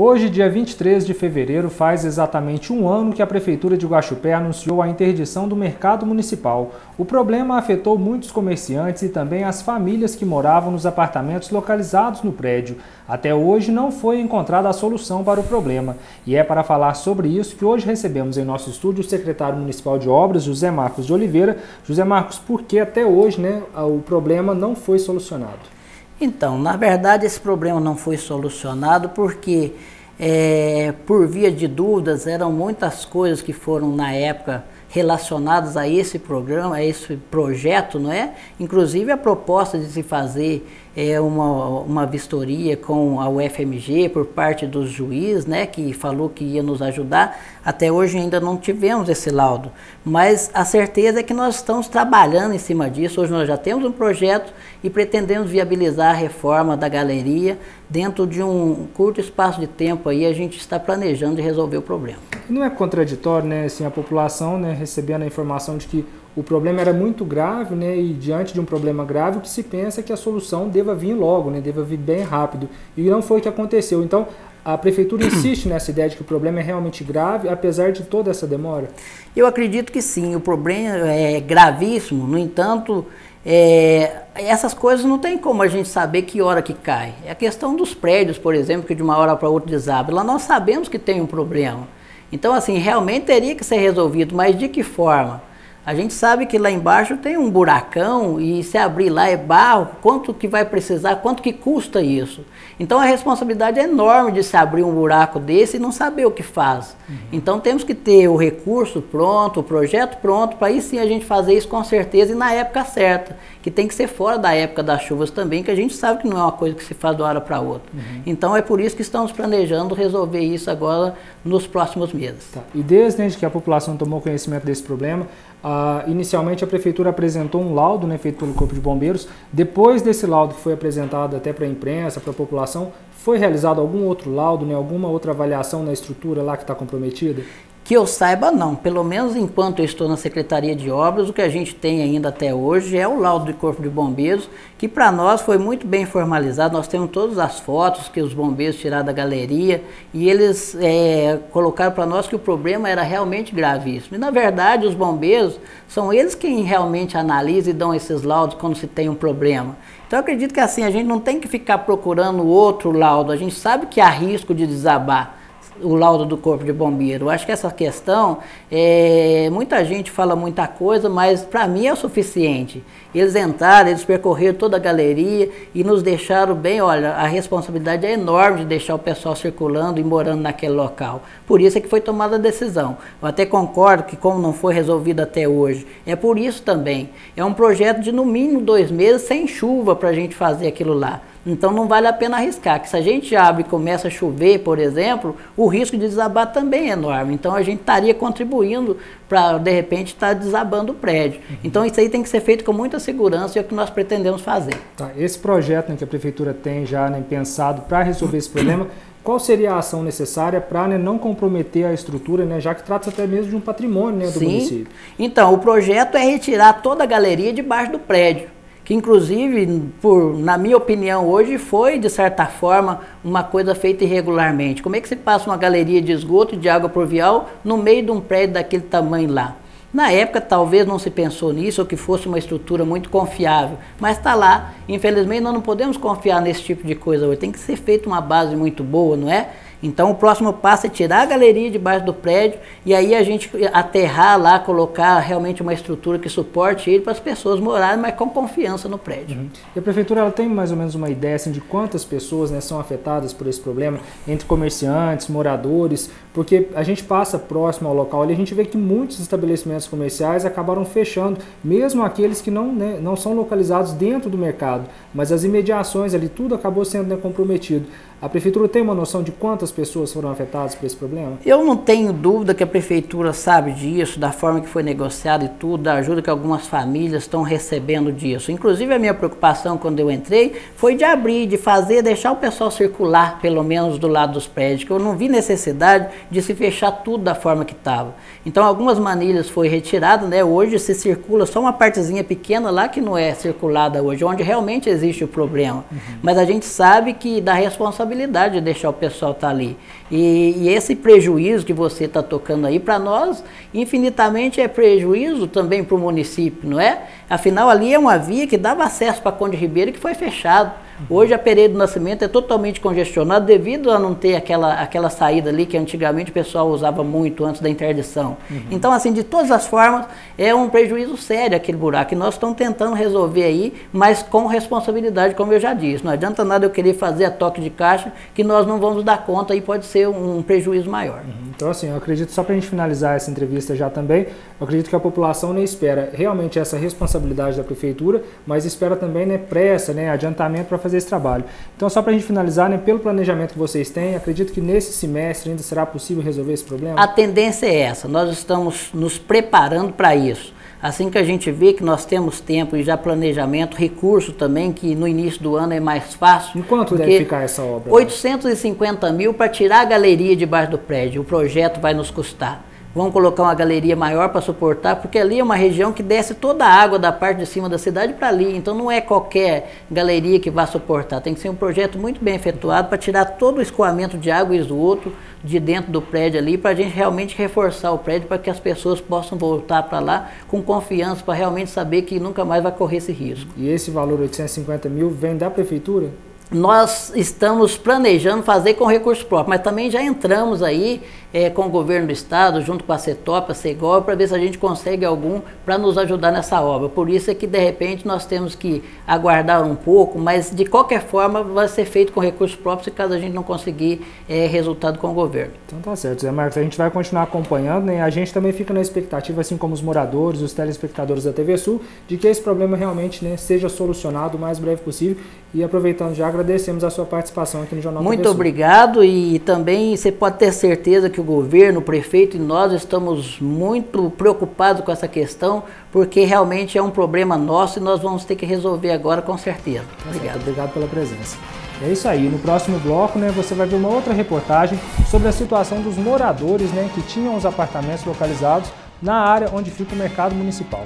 Hoje, dia 23 de fevereiro, faz exatamente um ano que a Prefeitura de Guaxupé anunciou a interdição do mercado municipal. O problema afetou muitos comerciantes e também as famílias que moravam nos apartamentos localizados no prédio. Até hoje não foi encontrada a solução para o problema. E é para falar sobre isso que hoje recebemos em nosso estúdio o secretário municipal de obras, José Marcos de Oliveira. José Marcos, por que até hoje o problema não foi solucionado? Então, na verdade, esse problema não foi solucionado porque, por via de dúvidas, eram muitas coisas que foram, na época, relacionadas a esse programa, a esse projeto, não é? Inclusive a proposta de se fazer uma vistoria com a UFMG por parte dos juízes, né, que falou que ia nos ajudar. Até hoje ainda não tivemos esse laudo, mas a certeza é que nós estamos trabalhando em cima disso. Hoje nós já temos um projeto e pretendemos viabilizar a reforma da galeria dentro de um curto espaço de tempo. Aí a gente está planejando de resolver o problema. Não é contraditório, né, assim, a população, né, recebendo a informação de que o problema era muito grave, né, e diante de um problema grave, o que se pensa é que a solução deva vir logo, né, deva vir bem rápido. E não foi o que aconteceu. Então, a Prefeitura insiste nessa ideia de que o problema é realmente grave, apesar de toda essa demora? Eu acredito que sim, o problema é gravíssimo. No entanto, essas coisas não tem como a gente saber que hora que cai. É a questão dos prédios, por exemplo, que de uma hora para outra desaba. Lá nós sabemos que tem um problema. Então, assim, realmente teria que ser resolvido, mas de que forma? A gente sabe que lá embaixo tem um buracão e se abrir lá é barro, quanto que vai precisar, quanto que custa isso? Então a responsabilidade é enorme de se abrir um buraco desse e não saber o que faz. Então temos que ter o recurso pronto, o projeto pronto, para aí sim a gente fazer isso com certeza e na época certa, que tem que ser fora da época das chuvas também, que a gente sabe que não é uma coisa que se faz de uma hora para outra. Então é por isso que estamos planejando resolver isso agora nos próximos meses. Tá. E desde que a população tomou conhecimento desse problema, inicialmente a Prefeitura apresentou um laudo, né, feito pelo Corpo de Bombeiros. Depois desse laudo que foi apresentado até para a imprensa, para a população, foi realizado algum outro laudo, né, alguma outra avaliação na estrutura lá que está comprometida? Que eu saiba, não. Pelo menos enquanto eu estou na Secretaria de Obras, o que a gente tem ainda até hoje é o laudo do Corpo de Bombeiros, que para nós foi muito bem formalizado. Nós temos todas as fotos que os bombeiros tiraram da galeria e eles colocaram para nós que o problema era realmente gravíssimo. E na verdade os bombeiros são eles quem realmente analisam e dão esses laudos quando se tem um problema. Então eu acredito que assim, a gente não tem que ficar procurando outro laudo. A gente sabe que há risco de desabar o laudo do Corpo de Bombeiro. Eu acho que essa questão, muita gente fala muita coisa, mas para mim é o suficiente. Eles entraram, eles percorreram toda a galeria e nos deixaram bem, olha, a responsabilidade é enorme de deixar o pessoal circulando e morando naquele local. Por isso é que foi tomada a decisão. Eu até concordo que como não foi resolvido até hoje, é por isso também. É um projeto de no mínimo 2 meses sem chuva para a gente fazer aquilo lá. Então não vale a pena arriscar, que se a gente abre e começa a chover, por exemplo, o risco de desabar também é enorme. Então a gente estaria contribuindo para, de repente, estar desabando o prédio. Então isso aí tem que ser feito com muita segurança e é o que nós pretendemos fazer. Tá, esse projeto, né, que a Prefeitura tem já, né, pensado para resolver esse problema, qual seria a ação necessária para, né, não comprometer a estrutura, né, já que trata-se até mesmo de um patrimônio, né, do município? Então, o projeto é retirar toda a galeria debaixo do prédio, que inclusive, na minha opinião hoje, foi de certa forma uma coisa feita irregularmente. Como é que se passa uma galeria de esgoto e de água pluvial no meio de um prédio daquele tamanho lá? Na época talvez não se pensou nisso ou que fosse uma estrutura muito confiável, mas está lá. Infelizmente nós não podemos confiar nesse tipo de coisa hoje, tem que ser feita uma base muito boa, não é? Então o próximo passo é tirar a galeria debaixo do prédio e aí a gente aterrar lá, colocar realmente uma estrutura que suporte ele para as pessoas morarem, mas com confiança no prédio. E a Prefeitura ela tem mais ou menos uma ideia assim, de quantas pessoas, né, são afetadas por esse problema, entre comerciantes, moradores, porque a gente passa próximo ao local e a gente vê que muitos estabelecimentos comerciais acabaram fechando, mesmo aqueles que não, né, não são localizados dentro do mercado, mas as imediações ali, tudo acabou sendo, né, comprometido. A Prefeitura tem uma noção de quantas pessoas foram afetadas por esse problema? Eu não tenho dúvida que a Prefeitura sabe disso, da forma que foi negociado e tudo, da ajuda que algumas famílias estão recebendo disso. Inclusive a minha preocupação quando eu entrei foi de abrir, de fazer, deixar o pessoal circular, pelo menos do lado dos prédios, que eu não vi necessidade de se fechar tudo da forma que estava. Então algumas manilhas foi retirada, né? Hoje se circula só uma partezinha pequena lá que não é circulada hoje, onde realmente existe o problema. Mas a gente sabe que da responsabilidade responsabilidade de deixar o pessoal estar ali. E esse prejuízo que você está tocando aí, para nós, infinitamente é prejuízo também para o município, não é? Afinal, ali é uma via que dava acesso para Conde Ribeiro que foi fechado. Hoje a Pereira do Nascimento é totalmente congestionada devido a não ter aquela saída ali que antigamente o pessoal usava muito antes da interdição. Então, assim, de todas as formas, é um prejuízo sério aquele buraco. E nós estamos tentando resolver aí, mas com responsabilidade, como eu já disse. Não adianta nada eu querer fazer a toque de caixa que nós não vamos dar conta e pode ser um prejuízo maior. Então, assim, eu acredito, só para a gente finalizar essa entrevista já também, eu acredito que a população nem espera realmente essa responsabilidade da prefeitura, mas espera também, né, pressa, né, adiantamento para fazer esse trabalho. Então, só para a gente finalizar, né, pelo planejamento que vocês têm, acredito que nesse semestre ainda será possível resolver esse problema? A tendência é essa, nós estamos nos preparando para isso. Assim que a gente vê que nós temos tempo e já planejamento, recurso também, que no início do ano é mais fácil. Em quanto deve ficar essa obra? 850 mil para tirar a galeria debaixo do prédio. O projeto vai nos custar. Vamos colocar uma galeria maior para suportar, porque ali é uma região que desce toda a água da parte de cima da cidade para ali. Então não é qualquer galeria que vai suportar. Tem que ser um projeto muito bem efetuado para tirar todo o escoamento de água e esgoto de dentro do prédio ali, para a gente realmente reforçar o prédio, para que as pessoas possam voltar para lá com confiança, para realmente saber que nunca mais vai correr esse risco. E esse valor, 850 mil, vem da prefeitura? Nós estamos planejando fazer com recurso próprio, mas também já entramos aí com o governo do estado, junto com a CETOP, a CEGOV, para ver se a gente consegue algum para nos ajudar nessa obra. Por isso é que, de repente, nós temos que aguardar um pouco, mas, de qualquer forma, vai ser feito com recurso próprio, se caso a gente não conseguir resultado com o governo. Então tá certo, Zé Marcos, a gente vai continuar acompanhando, né? A gente também fica na expectativa, assim como os moradores, os telespectadores da TV Sul, de que esse problema realmente, né, seja solucionado o mais breve possível. E aproveitando já, agradecemos a sua participação aqui no Jornal TV Sul. Muito obrigado, e também você pode ter certeza que o governo, o prefeito e nós estamos muito preocupados com essa questão, porque realmente é um problema nosso e nós vamos ter que resolver agora com certeza. Obrigado. Obrigado pela presença. É isso aí, no próximo bloco, né, você vai ver uma outra reportagem sobre a situação dos moradores, né, que tinham os apartamentos localizados na área onde fica o mercado municipal.